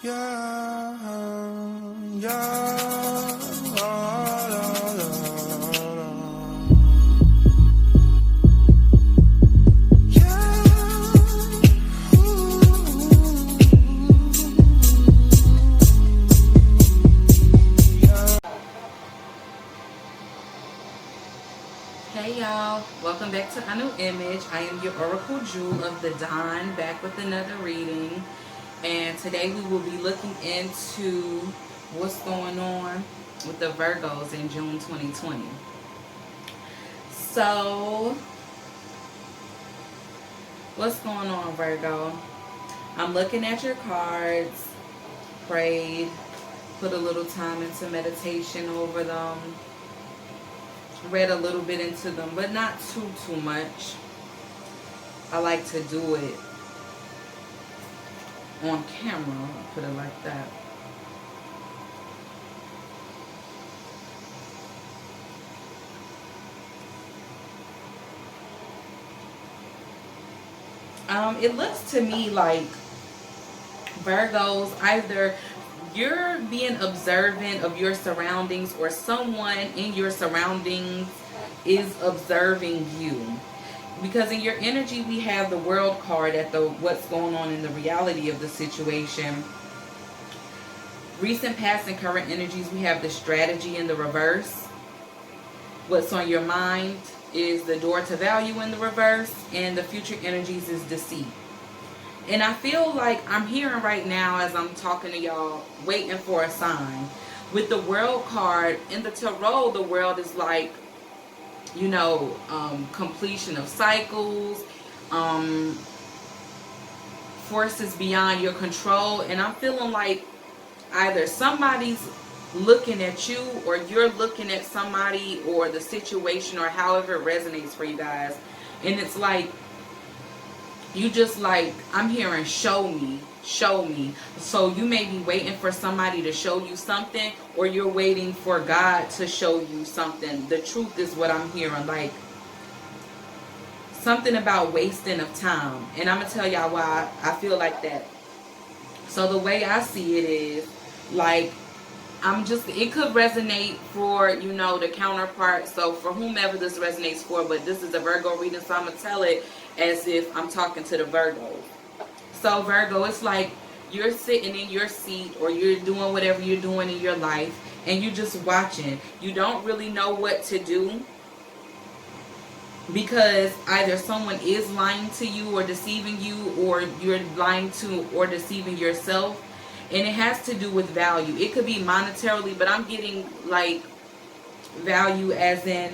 Yeah, yeah, la, la, la, la. Yeah, Hey y'all, welcome back to A New Image. I am your Oracle Jewel of the Dawn, back with another reading. And today we will be looking into what's going on with the Virgos in June 2020. So, what's going on, Virgo? I'm looking at your cards, prayed, put a little time into meditation over them, read a little bit into them, but not too much. I like to do it on camera, I'll put it like that. It looks to me like Virgos, either you're being observant of your surroundings or someone in your surroundings is observing you. Because in your energy we have the World card at the what's going on in the reality of the situation. Recent, past, and current energies, we have the strategy in the reverse. What's on your mind is the door to value in the reverse, and the future energies is deceit. And I feel like I'm hearing right now as I'm talking to y'all, waiting for a sign. With the World card in the tarot, the world is like, you know, completion of cycles, forces beyond your control. And I'm feeling like either somebody's looking at you or you're looking at somebody or the situation or however it resonates for you guys. And it's like, you just like, I'm hearing show me. So you may be waiting for somebody to show you something, or you're waiting for God to show you something. The truth is what I'm hearing, like something about wasting of time. And I'm going to tell y'all why I feel like that. So the way I see it is like, it could resonate for, you know, the counterpart. So for whomever this resonates for, but this is a Virgo reading, so I'm going to tell it as if I'm talking to the Virgos. So Virgo, it's like you're sitting in your seat or you're doing whatever you're doing in your life and you're just watching. You don't really know what to do because either someone is lying to you or deceiving you, or you're lying to or deceiving yourself. And it has to do with value. It could be monetarily, but I'm getting like value as in,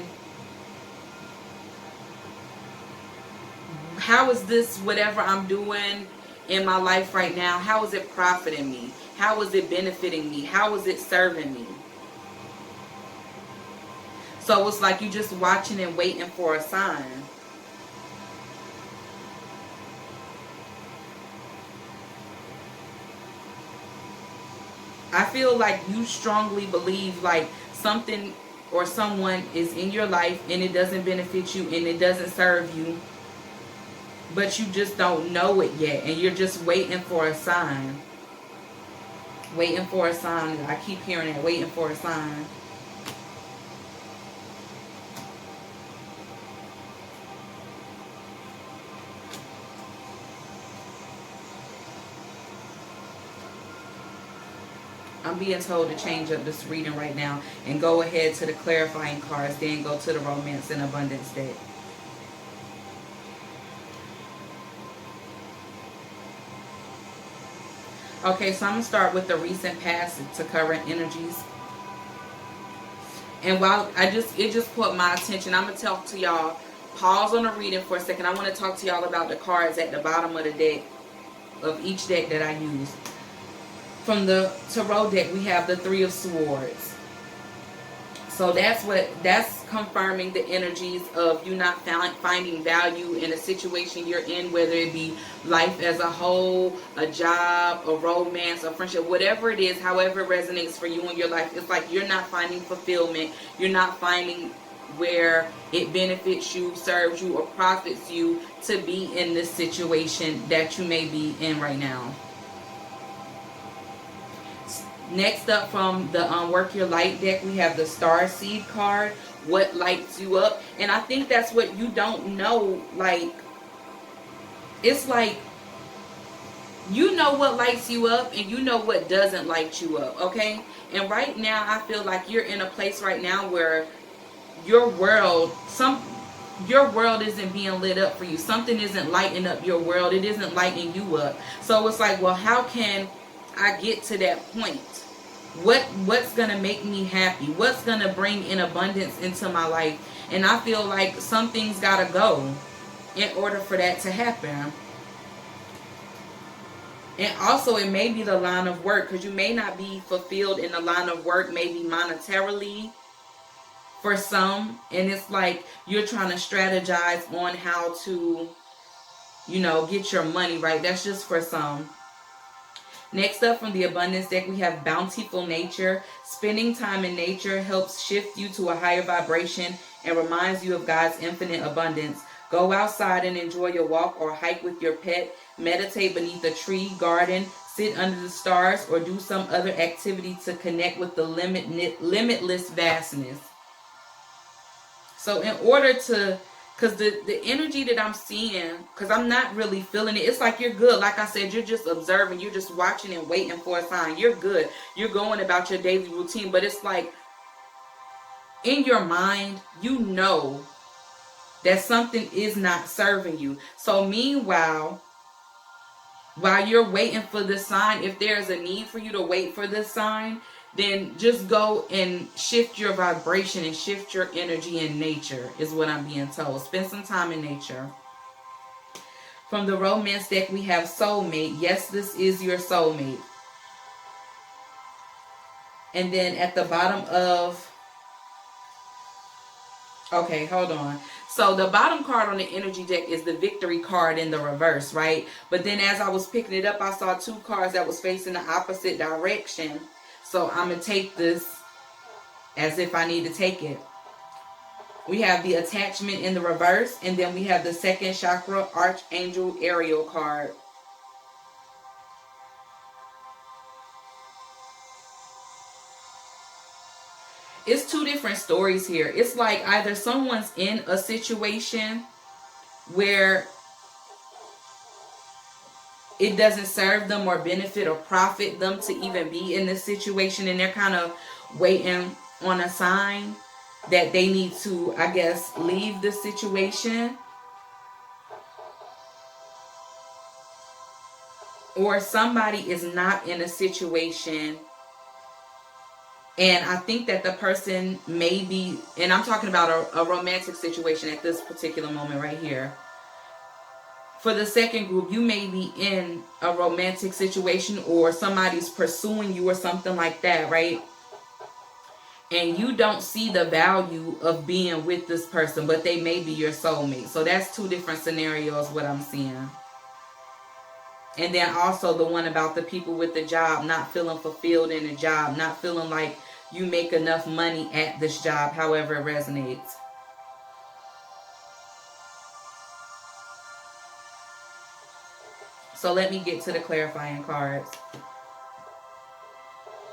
how is this, whatever I'm doing in my life right now, how is it profiting me? How is it benefiting me? How is it serving me? So it's like you're just watching and waiting for a sign. I feel like you strongly believe like something or someone is in your life and it doesn't benefit you and it doesn't serve you, but you just don't know it yet, and you're just waiting for a sign. Waiting for a sign. I keep hearing that, waiting for a sign. I'm being told to change up this reading right now and go ahead to the clarifying cards, then go to the romance and abundance deck. Okay, so I'm going to start with the recent, past to current energies. And while it just caught my attention, I'm going to talk to y'all, pause on the reading for a second. I want to talk to y'all about the cards at the bottom of the deck, of each deck that I use. From the tarot deck, we have the Three of Swords. So that's confirming the energies of you not finding value in a situation you're in, whether it be life as a whole, a job, a romance, a friendship, whatever it is, however it resonates for you in your life. It's like you're not finding fulfillment. You're not finding where it benefits you, serves you, or profits you to be in this situation that you may be in right now. Next up from the Work Your Light deck, we have the Star Seed card. What lights you up? And I think that's what you don't know. Like, it's like, you know what lights you up and you know what doesn't light you up, okay? And right now, I feel like you're in a place right now where your world isn't being lit up for you. Something isn't lighting up your world. It isn't lighting you up. So it's like, well, how can I get to that point? What's gonna make me happy? What's gonna bring in abundance into my life? And I feel like some things gotta go in order for that to happen. And also, it may be the line of work, because you may not be fulfilled in the line of work, maybe monetarily for some. And it's like you're trying to strategize on how to, get your money right. That's just for some. Next up from the abundance deck, we have bountiful nature. Spending time in nature helps shift you to a higher vibration and reminds you of God's infinite abundance. Go outside and enjoy your walk or hike with your pet. Meditate beneath a tree, garden, sit under the stars, or do some other activity to connect with the limitless vastness. So in order to, because the energy that I'm seeing, because I'm not really feeling it, it's like you're good. Like I said, you're just observing, you're just watching and waiting for a sign. You're good. You're going about your daily routine, but it's like in your mind, you know that something is not serving you. So meanwhile, while you're waiting for the sign, if there's a need for you to wait for this sign, then just go and shift your vibration and shift your energy in nature, is what I'm being told. Spend some time in nature. From the romance deck, we have soulmate. Yes, this is your soulmate. And then at the bottom of... Okay, hold on. So the bottom card on the energy deck is the victory card in the reverse, right? But then as I was picking it up, I saw two cards that was facing the opposite direction. So I'm going to take this as if I need to take it. We have the attachment in the reverse, and then we have the second chakra Archangel Ariel card. It's two different stories here. It's like either someone's in a situation where it doesn't serve them or benefit or profit them to even be in this situation, and they're kind of waiting on a sign that they need to, I guess, leave the situation. Or somebody is not in a situation, and I think that the person may be, and I'm talking about a romantic situation at this particular moment right here. For the second group, you may be in a romantic situation or somebody's pursuing you or something like that, right? And you don't see the value of being with this person, but they may be your soulmate. So that's two different scenarios, what I'm seeing. And then also the one about the people with the job, not feeling fulfilled in the job, not feeling like you make enough money at this job, however it resonates. So let me get to the clarifying cards.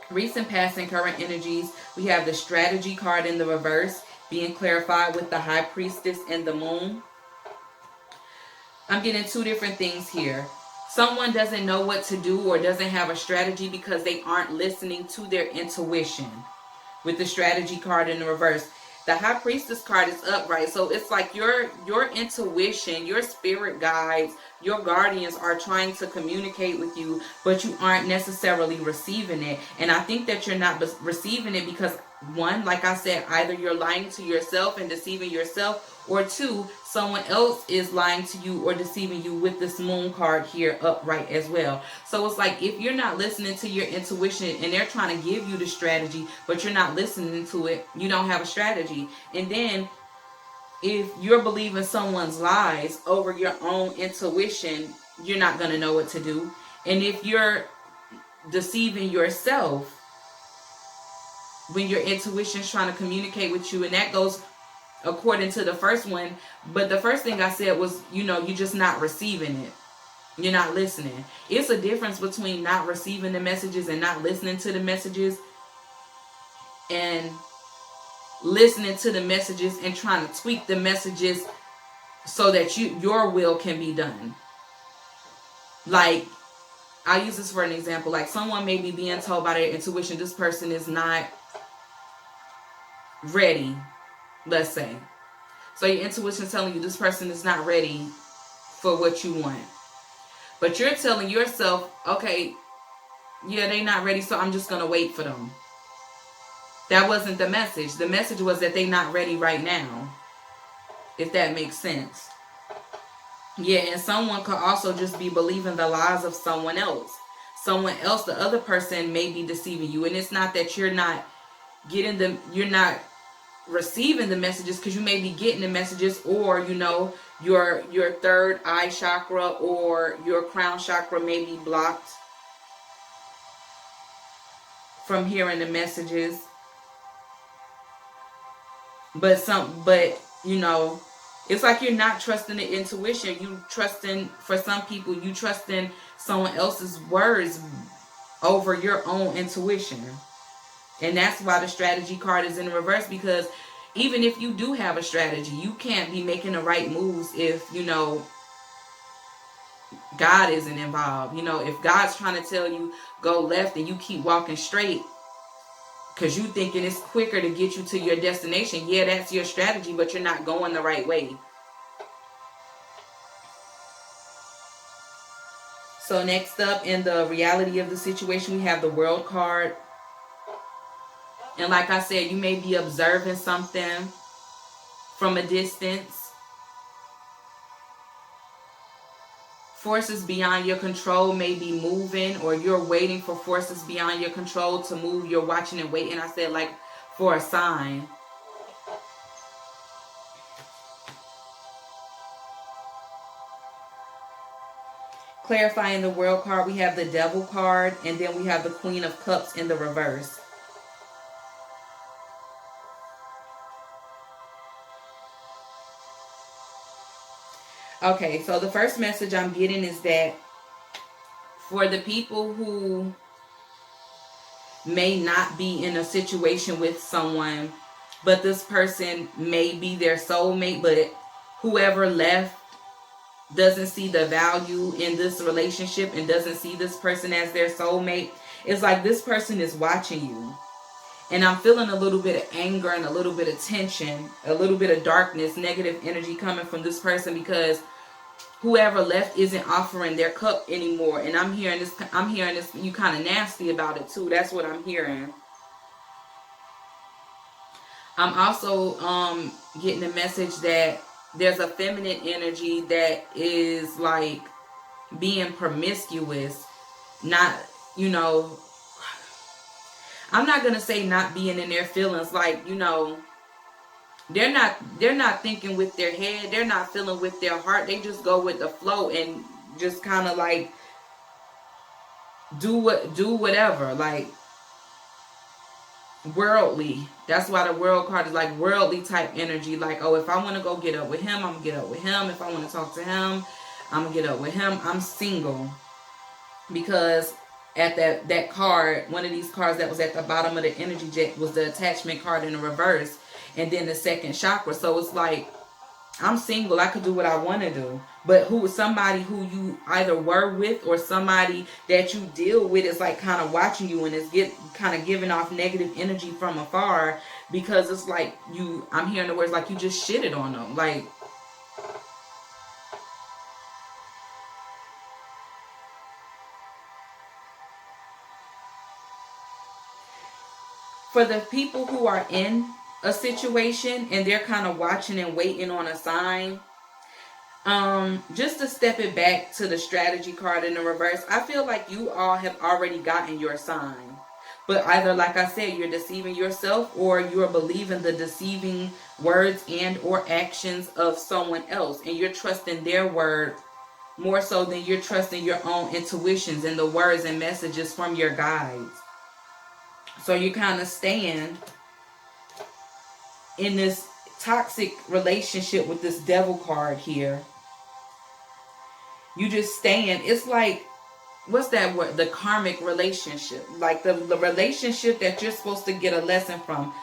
Recent, past, and current energies. We have the strategy card in the reverse, being clarified with the High Priestess and the Moon. I'm getting two different things here. Someone doesn't know what to do or doesn't have a strategy because they aren't listening to their intuition. With the strategy card in the reverse. The High Priestess card is upright. So it's like your intuition, your spirit guides, your guardians are trying to communicate with you, but you aren't necessarily receiving it. And I think that you're not receiving it because, one, like I said, either you're lying to yourself and deceiving yourself, or two, someone else is lying to you or deceiving you with this Moon card here upright as well. So it's like if you're not listening to your intuition and they're trying to give you the strategy, but you're not listening to it, you don't have a strategy. And then if you're believing someone's lies over your own intuition, you're not going to know what to do. And if you're deceiving yourself when your intuition's trying to communicate with you, and that goes according to the first one, but the first thing I said was, you're just not receiving it. You're not listening. It's a difference between not receiving the messages and not listening to the messages, and listening to the messages and trying to tweak the messages so that your will can be done. Like, I use this for an example. Like, someone may be being told by their intuition, this person is not ready, let's say. So your intuition is telling you this person is not ready for what you want. But you're telling yourself, okay, yeah, they're not ready, so I'm just going to wait for them. That wasn't the message. The message was that they're not ready right now, if that makes sense. Yeah, and someone could also just be believing the lies of someone else. Someone else, the other person may be deceiving you. And it's not that you're not getting them, you're not receiving the messages, because you may be getting the messages, or your third eye chakra or your crown chakra may be blocked from hearing the messages. But it's like you're not trusting the intuition. You trusting, for some people, you trusting someone else's words over your own intuition. And that's why the strategy card is in reverse, because even if you do have a strategy, you can't be making the right moves if, God isn't involved. If God's trying to tell you go left and you keep walking straight because you thinking it's quicker to get you to your destination, yeah, that's your strategy, but you're not going the right way. So next up, in the reality of the situation, we have the World card. And like I said, you may be observing something from a distance. Forces beyond your control may be moving, or you're waiting for forces beyond your control to move. You're watching and waiting. I said, like, for a sign. Clarifying the World card, we have the Devil card, and then we have the Queen of Cups in the reverse. Okay, so the first message I'm getting is that for the people who may not be in a situation with someone, but this person may be their soulmate, but whoever left doesn't see the value in this relationship and doesn't see this person as their soulmate, it's like this person is watching you. And I'm feeling a little bit of anger and a little bit of tension, a little bit of darkness, negative energy coming from this person, because whoever left isn't offering their cup anymore. And I'm hearing this, you kind of nasty about it too. That's what I'm hearing. I'm also getting a message that there's a feminine energy that is like being promiscuous, not, I'm not gonna say not being in their feelings, like, they're not thinking with their head, they're not feeling with their heart, they just go with the flow and just kind of like do whatever, like worldly. That's why the World card is like worldly type energy. Like, oh, if I want to go get up with him, I'm gonna get up with him. If I want to talk to him, I'm gonna get up with him. I'm single. Because at that card, one of these cards that was at the bottom of the energy jet was the attachment card in the reverse, and then the second chakra. So it's like, I'm single, I could do what I want to do. But somebody who you either were with or somebody that you deal with is like kind of watching you and is kind of giving off negative energy from afar, because it's like I'm hearing the words like you just shitted on them. Like, for the people who are in a situation and they're kind of watching and waiting on a sign, just to step it back to the strategy card in the reverse, I feel like you all have already gotten your sign. But either, like I said, you're deceiving yourself, or you're believing the deceiving words and or actions of someone else, and you're trusting their word more so than you're trusting your own intuitions and the words and messages from your guides. So you kind of stand in this toxic relationship with this Devil card here. You just staying. It's like, what's that word? The karmic relationship. Like the relationship that you're supposed to get a lesson from.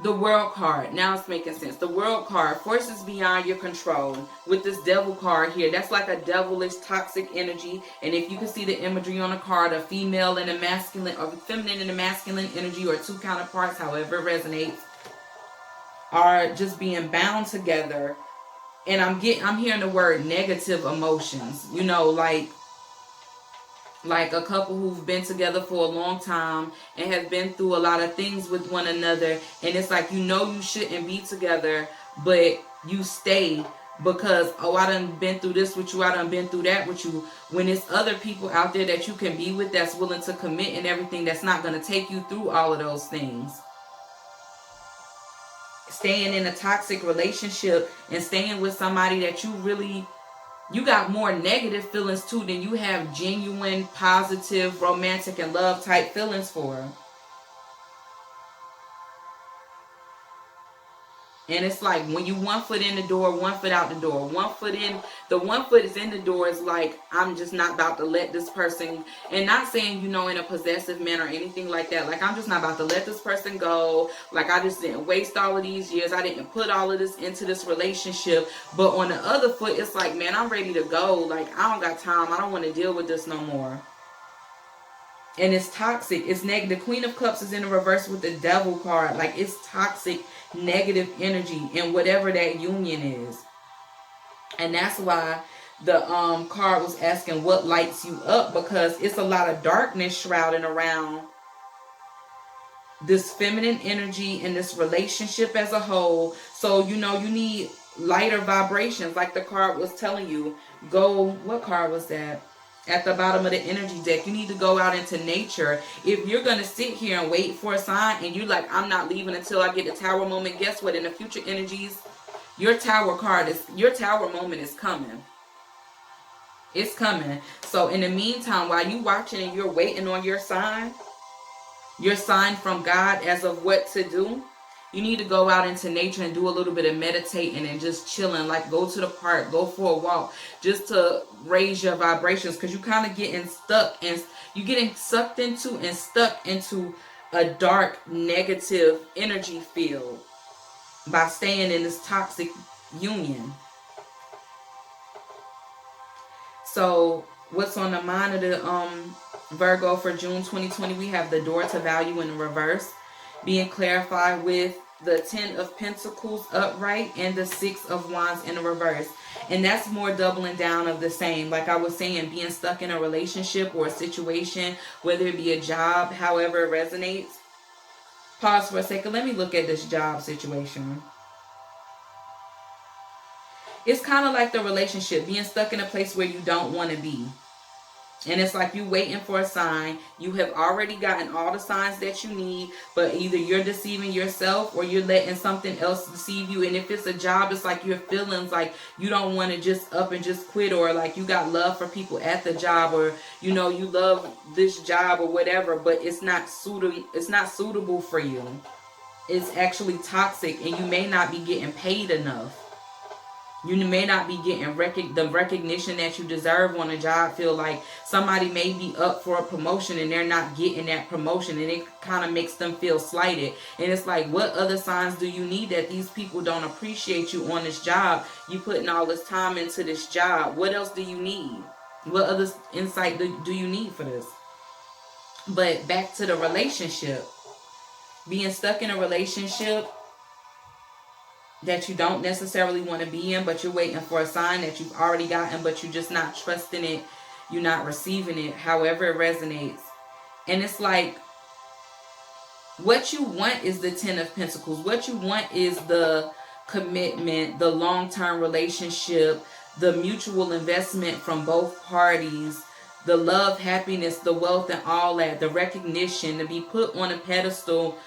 The world card. Now it's making sense. The world card. Forces beyond your control. With this devil card here. That's like a devilish toxic energy. And if you can see the imagery on the card, a female and a masculine, or feminine and a masculine energy, or two counterparts, however it resonates, are just being bound together. And I'm hearing the word negative emotions. You know, like a couple who've been together for a long time and have been through a lot of things with one another, and it's like, you know, you shouldn't be together, but you stay because, oh, I done been through this with you, I done been through that with you, when it's other people out there that you can be with that's willing to commit and everything, that's not going to take you through all of those things. Staying in a toxic relationship and staying with somebody that you got more negative feelings too than you have genuine, positive, romantic, and love type feelings for. And it's like, when you 1 foot in the door, 1 foot out the door. 1 foot in, the 1 foot is in the door is like, I'm just not about to let this person, and not saying, you know, in a possessive manner or anything like that. Like, I'm just not about to let this person go. Like, I just didn't waste all of these years. I didn't put all of this into this relationship. But on the other foot, it's like, man, I'm ready to go. Like, I don't got time. I don't want to deal with this no more. And it's toxic. It's negative. The Queen of Cups is in the reverse with the Devil card. Like, it's toxic, negative energy in whatever that union is. And that's why the card was asking what lights you up, because it's a lot of darkness shrouding around this feminine energy and this relationship as a whole. So, you know, you need lighter vibrations, like the card was telling you. Go, what card was that? At the bottom of the energy deck, you need to go out into nature. If you're going to sit here and wait for a sign and you're like, I'm not leaving until I get the tower moment, guess what? In the future energies, your tower moment is coming. It's coming. So in the meantime, while you watching and you're waiting on your sign from God as of what to do, you need to go out into nature and do a little bit of meditating and just chilling. Like, go to the park, go for a walk, just to raise your vibrations, because you kind of getting stuck and you're getting sucked into and stuck into a dark, negative energy field by staying in this toxic union. So what's on the mind of the Virgo for June 2020? We have the Door to Value in the reverse, being clarified with the 10 of Pentacles upright and the 6 of Wands in the reverse. And that's more doubling down of the same. Like I was saying, being stuck in a relationship or a situation, whether it be a job, however it resonates. Pause for a second. Let me look at this job situation. It's kind of like the relationship, being stuck in a place where you don't want to be. And it's like you waiting for a sign. You have already gotten all the signs that you need, but either you're deceiving yourself or you're letting something else deceive you. And if it's a job, it's like your feelings, like you don't want to just up and just quit, or like you got love for people at the job, or you know you love this job or whatever, but it's not suitable for you. It's actually toxic, and you may not be getting paid enough. You may not be getting the recognition that you deserve on a job. Feel like somebody may be up for a promotion and they're not getting that promotion, and it kind of makes them feel slighted. And it's like, what other signs do you need that these people don't appreciate you on this job? You putting all this time into this job. What else do you need? What other insight do you need for this? But back to the relationship. Being stuck in a relationship that you don't necessarily want to be in, but you're waiting for a sign that you've already gotten, but you're just not trusting it. You're not receiving it, however it resonates. And it's like, what you want is the 10 of Pentacles. What you want is the commitment, the long-term relationship, the mutual investment from both parties, the love, happiness, the wealth, and all that, the recognition, to be put on a pedestal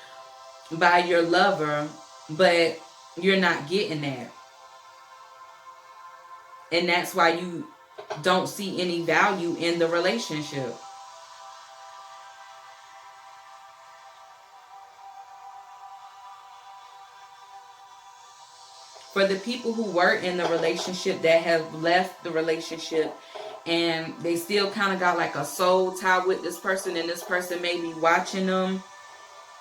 by your lover, but you're not getting that. And that's why you don't see any value in the relationship. For the people who were in the relationship that have left the relationship, and they still kind of got like a soul tie with this person, and this person may be watching them.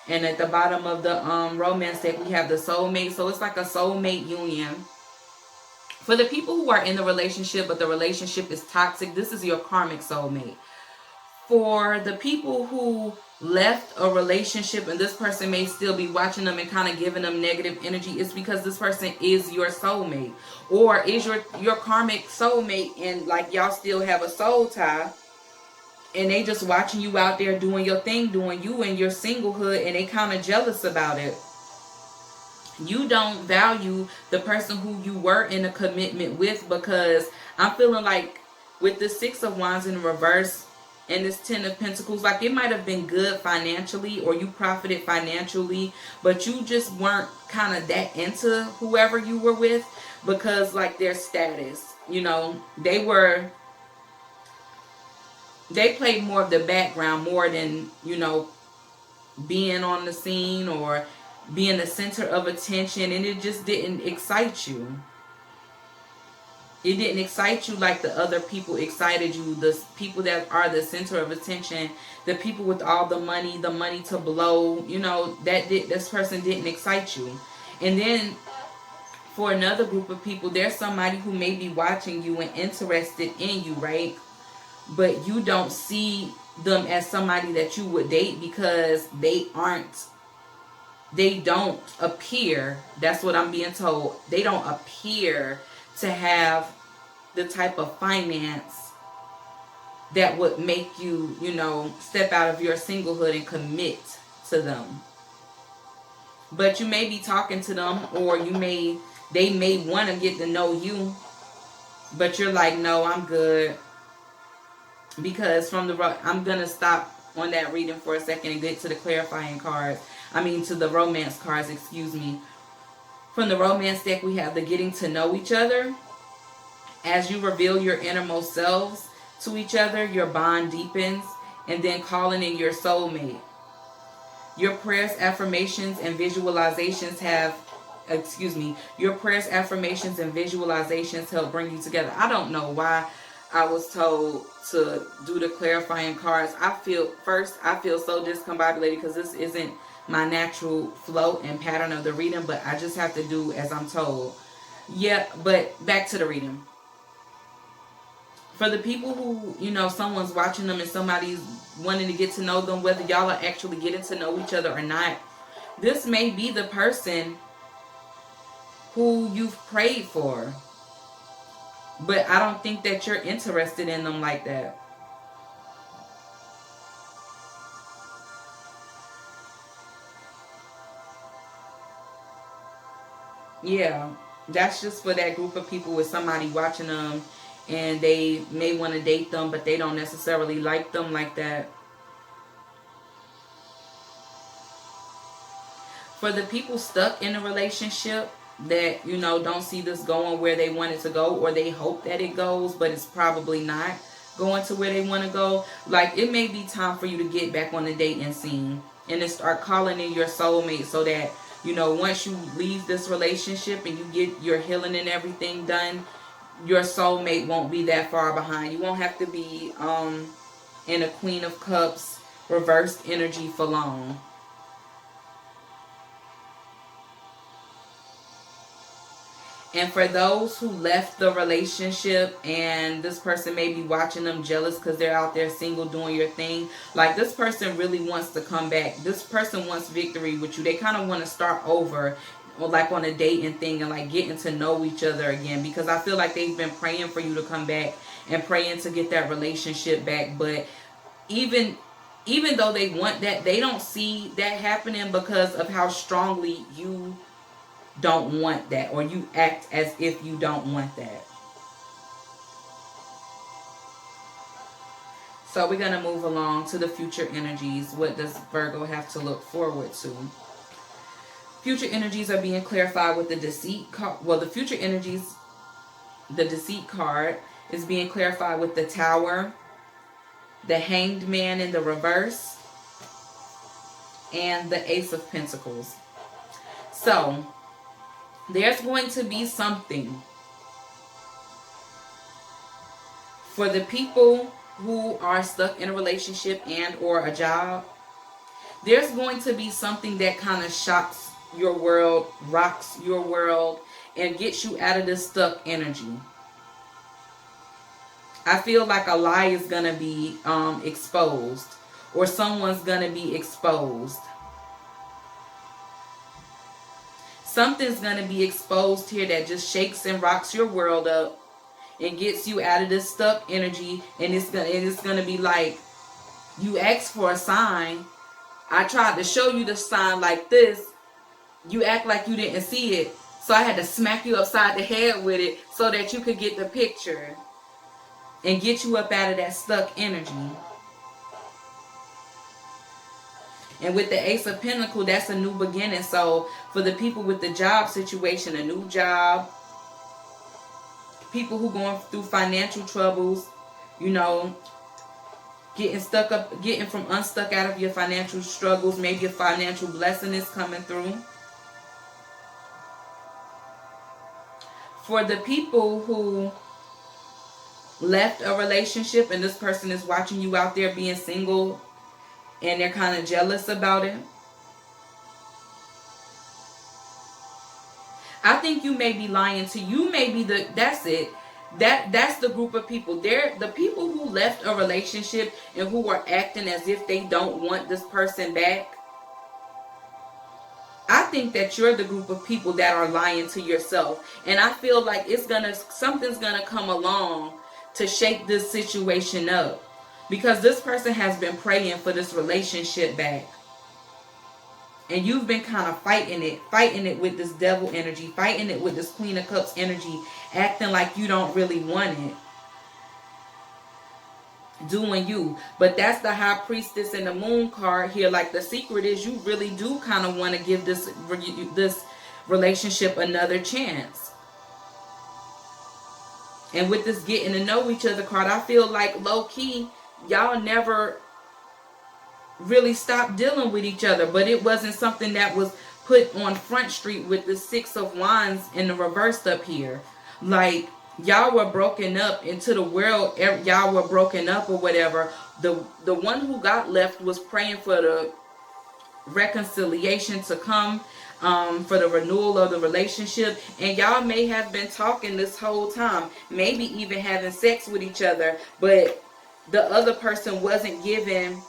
And at the bottom of the romance deck, we have the soulmate. So it's like a soulmate union. For the people who are in the relationship, but the relationship is toxic, this is your karmic soulmate. For the people who left a relationship and this person may still be watching them and kind of giving them negative energy, it's because this person is your soulmate, or is your karmic soulmate, and like y'all still have a soul tie, and they just watching you out there doing your thing, doing you in your singlehood, and they kind of jealous about it. You don't value the person who you were in a commitment with, because I'm feeling like with the Six of Wands in reverse and this Ten of Pentacles, like it might have been good financially, or you profited financially, but you just weren't kind of that into whoever you were with, because like their status, you know, they played more of the background more than, you know, being on the scene or being the center of attention, and it just didn't excite you. It didn't excite you like the other people excited you. The people that are the center of attention, the people with all the money to blow, you know, this person didn't excite you. And then for another group of people, there's somebody who may be watching you and interested in you, right? But you don't see them as somebody that you would date, because they don't appear, that's what I'm being told, they don't appear to have the type of finance that would make you, you know, step out of your singlehood and commit to them. But you may be talking to them, or they may want to get to know you, but you're like, no, I'm good. Because I'm going to stop on that reading for a second and get to the clarifying cards. To the romance cards, excuse me. From the romance deck, we have the getting to know each other. As you reveal your innermost selves to each other, your bond deepens. And then calling in your soulmate. Your prayers, affirmations, and visualizations help bring you together. I don't know why I was told to do the clarifying cards. I feel so discombobulated, because this isn't my natural flow and pattern of the reading, but I just have to do as I'm told. Yeah, but back to the reading. For the people who, you know, someone's watching them and somebody's wanting to get to know them, whether y'all are actually getting to know each other or not, this may be the person who you've prayed for. But I don't think that you're interested in them like that. Yeah, that's just for that group of people with somebody watching them, and they may want to date them, but they don't necessarily like them like that. For the people stuck in a relationship that, you know, don't see this going where they want it to go, or they hope that it goes, but it's probably not going to where they want to go. Like, it may be time for you to get back on the dating scene and to start calling in your soulmate, so that, you know, once you leave this relationship and you get your healing and everything done, your soulmate won't be that far behind. You won't have to be in a Queen of Cups reversed energy for long. And for those who left the relationship and this person may be watching them jealous because they're out there single doing your thing, like, this person really wants to come back. This person wants victory with you. They kind of want to start over, or like on a dating thing, and like getting to know each other again, because I feel like they've been praying for you to come back and praying to get that relationship back. But even though they want that, they don't see that happening because of how strongly you don't want that, or you act as if you don't want that. So we're going to move along to the future energies. What does Virgo have to look forward to? Future energies are being clarified with the deceit card. Well, the future energies, the deceit card is being clarified with the Tower, the Hanged Man in the reverse, and the Ace of Pentacles. So there's going to be something For the people who are stuck in a relationship and or a job, there's going to be something that kind of shocks your world, rocks your world, and gets you out of this stuck energy. I feel like a lie is going to be exposed, or someone's going to be exposed. Something's going to be exposed here that just shakes and rocks your world up and gets you out of this stuck energy. And it's gonna be like, you asked for a sign. I tried to show you the sign like this. You act like you didn't see it. So I had to smack you upside the head with it so that you could get the picture and get you up out of that stuck energy. And with the Ace of Pentacles, that's a new beginning. So for the people with the job situation, a new job, people who going through financial troubles, you know, getting from unstuck out of your financial struggles, maybe a financial blessing is coming through. For the people who left a relationship and this person is watching you out there being single and they're kind of jealous about it, I think you may be lying to you. May be that's the group of people. They're the people who left a relationship and who are acting as if they don't want this person back. I think that you're the group of people that are lying to yourself. And I feel like something's gonna come along to shake this situation up. Because this person has been praying for this relationship back. And you've been kind of fighting it with this devil energy, fighting it with this Queen of Cups energy, acting like you don't really want it. Doing you. But that's the High Priestess and the Moon card here. Like, the secret is you really do kind of want to give this relationship another chance. And with this getting to know each other card, I feel like low-key, y'all never really stopped dealing with each other, but it wasn't something that was put on Front Street with the Six of Wands in the reversed up here. Like, y'all were broken up into the world, y'all were broken up or whatever. The one who got left was praying for the reconciliation to come, for the renewal of the relationship. And y'all may have been talking this whole time, maybe even having sex with each other, but the other person wasn't giving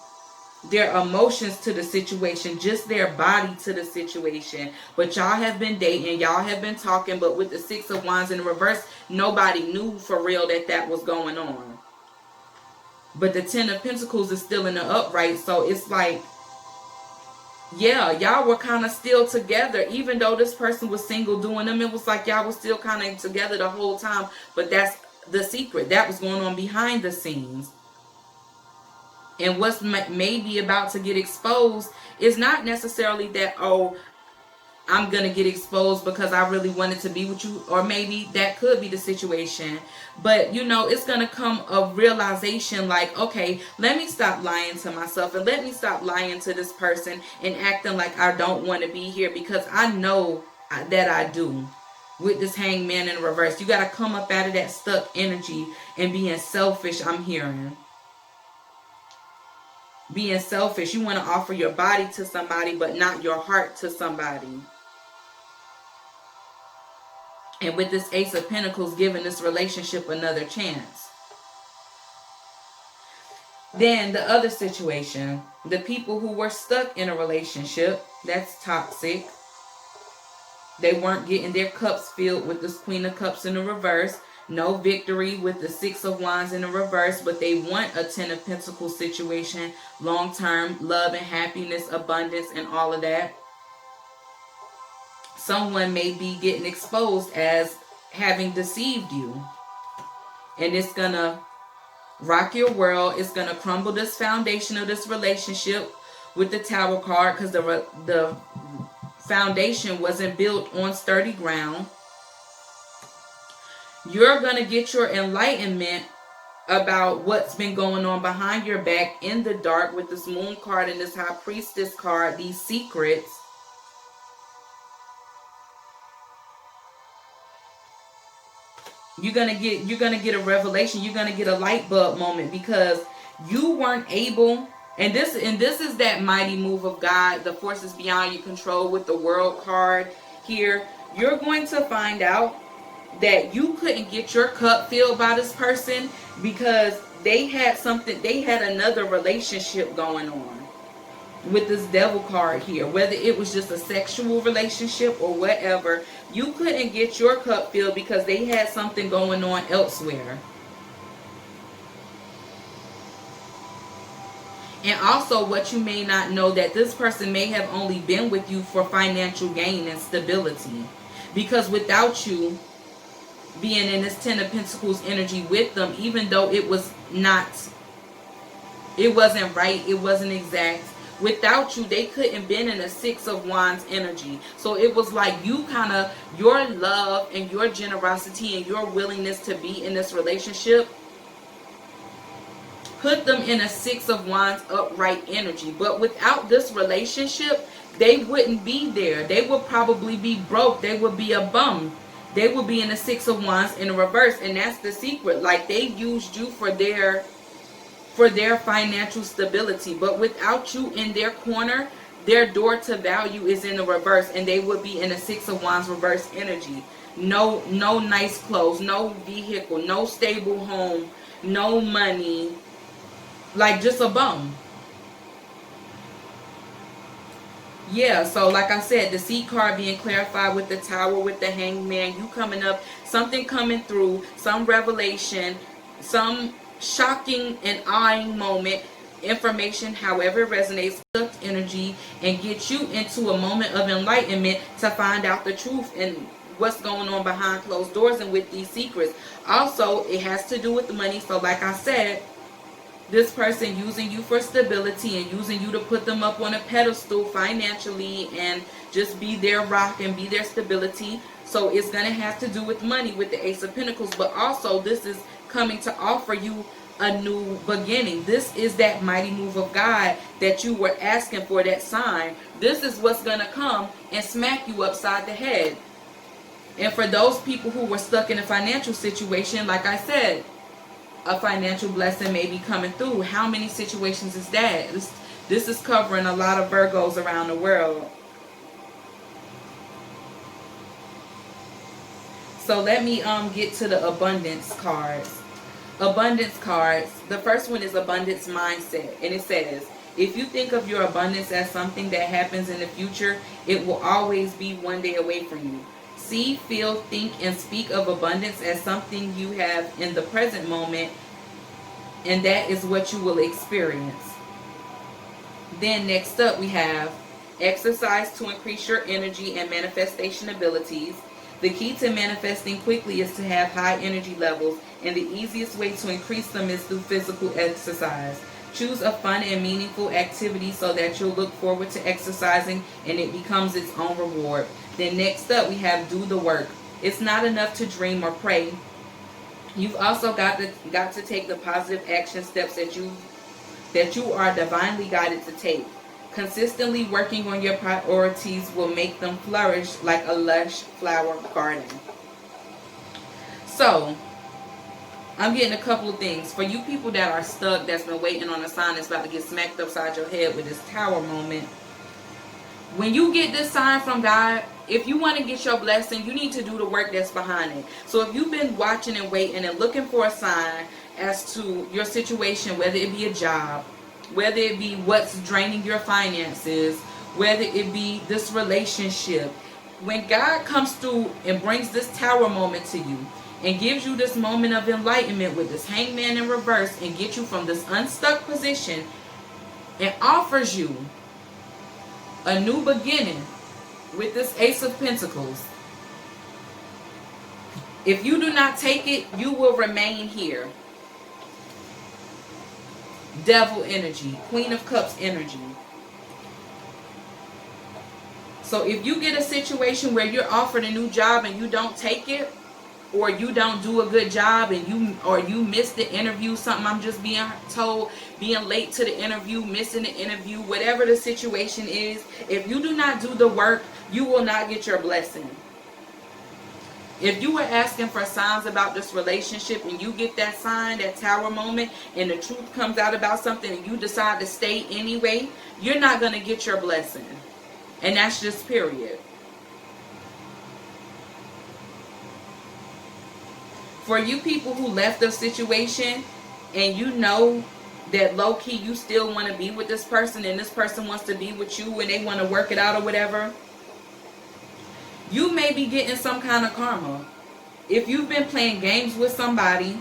their emotions to the situation, just their body to the situation. But y'all have been dating, y'all have been talking, but with the Six of Wands in the reverse, nobody knew for real that was going on. But the Ten of Pentacles is still in the upright, so it's like, yeah, y'all were kind of still together. Even though this person was single doing them, it was like y'all were still kind of together the whole time. But that's the secret. That was going on behind the scenes. And what's maybe about to get exposed is not necessarily that, oh, I'm going to get exposed because I really wanted to be with you. Or maybe that could be the situation. But, you know, it's going to come a realization like, okay, let me stop lying to myself. And let me stop lying to this person and acting like I don't want to be here. Because I know that I do. With this Hangman in reverse. You got to come up out of that stuck energy and being selfish, I'm hearing. Being selfish. You want to offer your body to somebody, but not your heart to somebody. And with this Ace of Pentacles, giving this relationship another chance. Then the other situation. The people who were stuck in a relationship. That's toxic. They weren't getting their cups filled with this Queen of Cups in the reverse. No victory with the Six of Wands in the reverse, but they want a Ten of Pentacles situation, long-term love and happiness, abundance, and all of that. Someone may be getting exposed as having deceived you. And it's going to rock your world. It's going to crumble this foundation of this relationship with the Tower card, because the foundation wasn't built on sturdy ground. You're going to get your enlightenment about what's been going on behind your back in the dark with this Moon card and this High Priestess card, these secrets. You're gonna get a revelation. You're gonna get a light bulb moment, because you weren't able. And this is that mighty move of God, the forces beyond your control, with the World card here. You're going to find out that you couldn't get your cup filled by this person because they had another relationship going on with this Devil card here. Whether it was just a sexual relationship or whatever, you couldn't get your cup filled because they had something going on elsewhere. And also, what you may not know, that this person may have only been with you for financial gain and stability. Because without you being in this Ten of Pentacles energy with them, even though it wasn't right, it wasn't exact, without you, they couldn't been in a Six of Wands energy. So it was like your love and your generosity and your willingness to be in this relationship put them in a Six of Wands upright energy. But without this relationship, they wouldn't be there. They would probably be broke. They would be a bum. They would be in a Six of Wands in a reverse. And that's the secret. Like, they used you for their financial stability. But without you in their corner, their door to value is in the reverse. And they would be in a Six of Wands reverse energy. No nice clothes, no vehicle, no stable home, no money. Like, just a bum. Yeah, so like I said, the Seed card being clarified with the Tower, with the Hangman, you coming up, something coming through, some revelation, some shocking and eyeing moment, information, however it resonates, energy, and get you into a moment of enlightenment to find out the truth and what's going on behind closed doors and with these secrets. Also, it has to do with the money. So like I said, this person using you for stability and using you to put them up on a pedestal financially and just be their rock and be their stability. So it's going to have to do with money with the Ace of Pentacles. But also, this is coming to offer you a new beginning. This is that mighty move of God that you were asking for, that sign. This is what's going to come and smack you upside the head. And for those people who were stuck in a financial situation, like I said, a financial blessing may be coming through. How many situations is that? This is covering a lot of Virgos around the world. So let me get to the abundance cards. Abundance cards. The first one is abundance mindset. And it says, if you think of your abundance as something that happens in the future, it will always be one day away from you. See, feel, think, and speak of abundance as something you have in the present moment, and that is what you will experience. Then next up we have exercise to increase your energy and manifestation abilities. The key to manifesting quickly is to have high energy levels, and the easiest way to increase them is through physical exercise. Choose a fun and meaningful activity so that you'll look forward to exercising and it becomes its own reward. Then next up we have do the work. It's not enough to dream or pray. You've also got to take the positive action steps that you are divinely guided to take. Consistently working on your priorities will make them flourish like a lush flower garden. So, I'm getting a couple of things. For you people that are stuck, that's been waiting on a sign that's about to get smacked upside your head with this Tower moment. When you get this sign from God, if you want to get your blessing, you need to do the work that's behind it. So if you've been watching and waiting and looking for a sign as to your situation, whether it be a job, whether it be what's draining your finances, whether it be this relationship, when God comes through and brings this Tower moment to you and gives you this moment of enlightenment with this Hangman in reverse and get you from this unstuck position and offers you a new beginning with this Ace of Pentacles, if you do not take it, you will remain here. Devil energy, Queen of Cups energy. So if you get a situation where you're offered a new job and you don't take it, or you don't do a good job and you miss the interview, something I'm just being told, being late to the interview, missing the interview, whatever the situation is, if you do not do the work, you will not get your blessing. If you were asking for signs about this relationship and you get that sign, that tower moment, and the truth comes out about something and you decide to stay anyway, you're not going to get your blessing. And that's just period. For you people who left the situation and you know that low-key you still want to be with this person and this person wants to be with you and they want to work it out or whatever, you may be getting some kind of karma. If you've been playing games with somebody,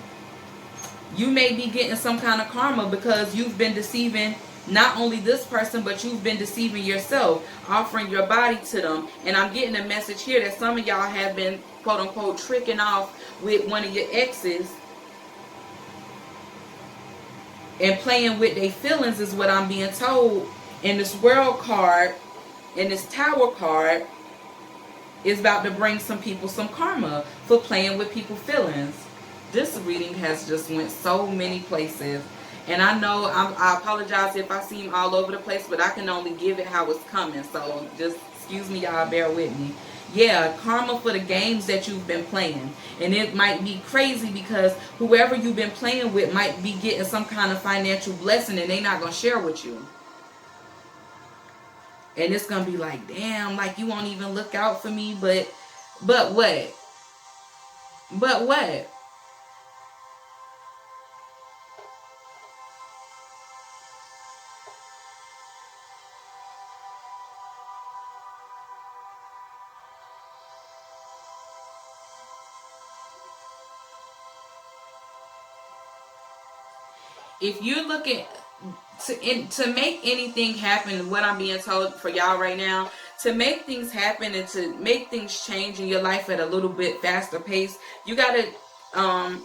you may be getting some kind of karma because you've been deceiving not only this person, but you've been deceiving yourself, offering your body to them. And I'm getting a message here that some of y'all have been, quote unquote, tricking off with one of your exes and playing with their feelings is what I'm being told. And this world card and this tower card is about to bring some people some karma for playing with people's feelings. This reading has just went so many places. And I know I apologize if I seem all over the place, but I can only give it how it's coming. So just excuse me, y'all, bear with me. Yeah, karma for the games that you've been playing. And it might be crazy because whoever you've been playing with might be getting some kind of financial blessing and they're not going to share with you. And it's going to be like, damn, like you won't even look out for me. But what? But what? If you're looking to make anything happen, what I'm being told for y'all right now, to make things happen and to make things change in your life at a little bit faster pace, you gotta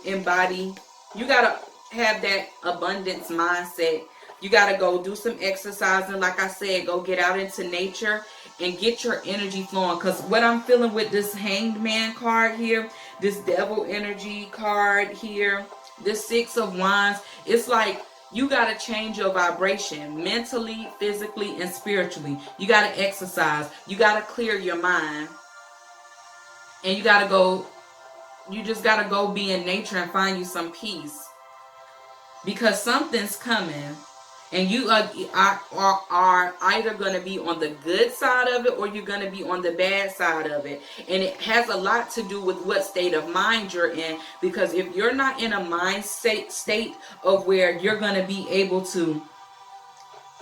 embody, you gotta have that abundance mindset. You gotta go do some exercising, like I said, go get out into nature and get your energy flowing. Because what I'm feeling with this Hanged Man card here, this Devil energy card here, this Six of Wands, it's like you got to change your vibration mentally, physically, and spiritually. You got to exercise. You got to clear your mind. And you got to go, you just got to go be in nature and find you some peace. Because something's coming. And you are either going to be on the good side of it or you're going to be on the bad side of it. And it has a lot to do with what state of mind you're in. Because if you're not in a mind state of where you're going to be able to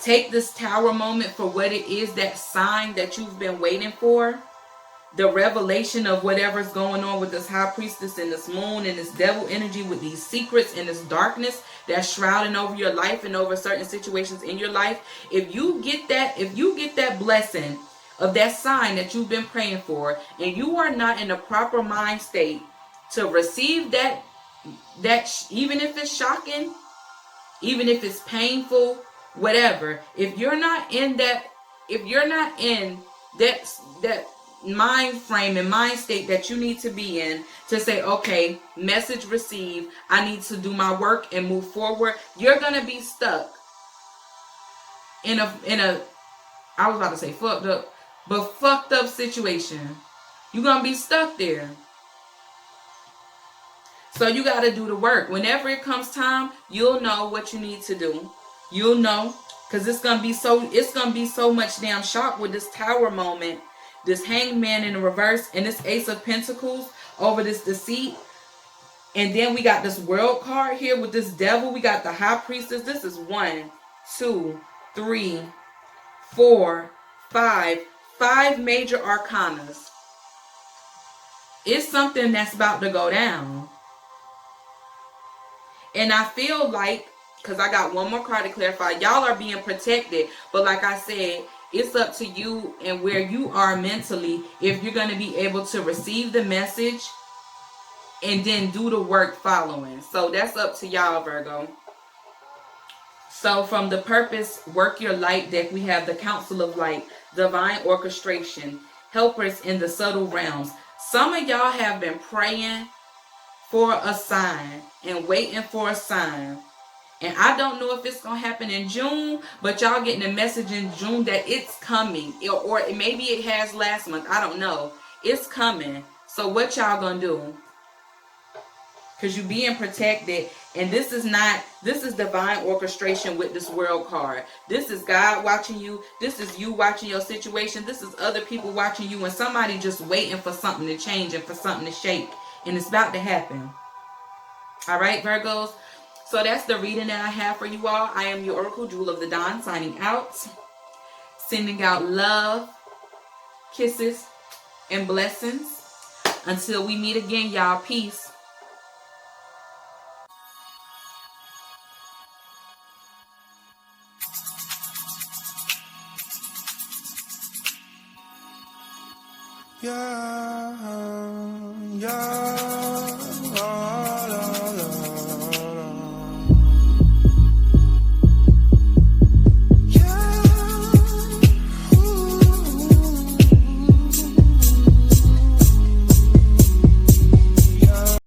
take this tower moment for what it is, that sign that you've been waiting for, the revelation of whatever's going on with this high priestess and this moon and this devil energy with these secrets and this darkness that's shrouding over your life and over certain situations in your life. If you get that blessing of that sign that you've been praying for, and you are not in the proper mind state to receive that even if it's shocking, even if it's painful, whatever, if you're not in that mind frame and mind state that you need to be in to say, okay, message received, I need to do my work and move forward, you're gonna be stuck in a I was about to say fucked up situation. You're gonna be stuck there. So you got to do the work. Whenever it comes time, you'll know what you need to do. You'll know, because it's gonna be so much damn shock with this tower moment, this Hanged Man in the reverse, and this Ace of Pentacles over this deceit. And then we got this World card here with this Devil. We got the High Priestess. This is 1, 2, 3, 4, 5 major arcanas. It's something that's about to go down. And I feel like, because I got one more card to clarify, y'all are being protected. But like I said, it's up to you and where you are mentally if you're going to be able to receive the message and then do the work following. So that's up to y'all, Virgo. So from the Purpose Work Your Light deck, we have the Council of Light, Divine Orchestration, Helpers in the Subtle Realms. Some of y'all have been praying for a sign and waiting for a sign. And I don't know if it's going to happen in June, but y'all getting a message in June that it's coming. Or maybe it has last month. I don't know. It's coming. So So what y'all gonna do? Because you being protected, and this is divine orchestration with this world card. This is God watching you. This is you watching your situation. This is other people watching you, and somebody just waiting for something to change and for something to shake, and it's about to happen. All right, Virgos. So that's the reading that I have for you all. I am your Oracle, Jewel of the Dawn, signing out, sending out love, kisses, and blessings. Until we meet again, y'all. Peace. Yeah.